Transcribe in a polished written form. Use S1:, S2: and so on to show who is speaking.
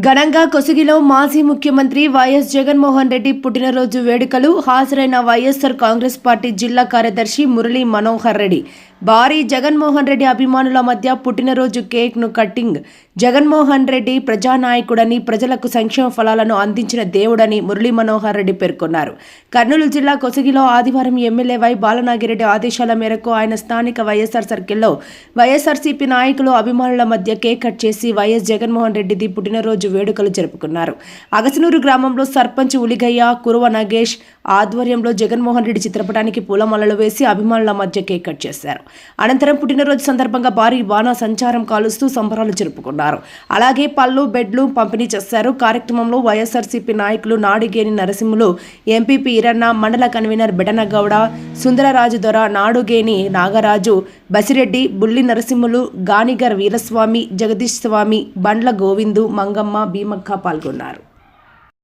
S1: ఘనంగా కొసిగిలో మాజీ ముఖ్యమంత్రి వైఎస్ జగన్మోహన్ రెడ్డి పుట్టినరోజు వేడుకలు హాజరైన వైఎస్ఆర్ కాంగ్రెస్ పార్టీ జిల్లా కార్యదర్శి మురళీ మనోహర్ రెడ్డి. భారీ జగన్మోహన్ రెడ్డి అభిమానుల మధ్య పుట్టినరోజు కేక్ను కట్టింగ్. జగన్మోహన్ రెడ్డి ప్రజానాయకుడని, ప్రజలకు సంక్షేమ ఫలాలను అందించిన దేవుడని మురళీ మనోహర్ రెడ్డి పేర్కొన్నారు. కర్నూలు జిల్లా కొసిగిలో ఆదివారం ఎమ్మెల్యే వై బాలనాగిరెడ్డి ఆదేశాల మేరకు ఆయన స్థానిక వైఎస్ఆర్ సర్కిల్లో వైఎస్ఆర్సీపీ నాయకులు, అభిమానుల మధ్య కేక్ కట్ చేసి వైఎస్ జగన్మోహన్ రెడ్డిది పుట్టినరోజు వేడుకలు జరుపుకున్నారు. అగసనూరు గ్రామంలో సర్పంచ్ ఉలిగయ్య, కురువ నగేష్ ఆధ్వర్యంలో జగన్మోహన్ రెడ్డి చిత్రపటానికి పూలమాలలు వేసి అభిమానుల మధ్య కేక్ కట్ చేశారు. అనంతరం పుట్టినరోజు సందర్భంగా భారీ బాణా సంచారం కాలుస్తూ సంబరాలు జరుపుకున్నారు. అలాగే పళ్ళు, బెడ్లు పంపిణీ చేశారు. కార్యక్రమంలో వైఎస్ఆర్సీపీ నాయకులు నాడిగేని నరసింహులు, ఎంపీపీ ఈరన్న, మండల కన్వీనర్ బెడనగౌడ, సుందరరాజు దొర, నాడుగేని నాగరాజు, బసిరెడ్డి, బుల్లి నరసింహులు, గానిగర్ వీరస్వామి, జగదీష్ స్వామి, బండ్ల గోవిందు, మంగమ్మ, భీమక్క పాల్గొన్నారు.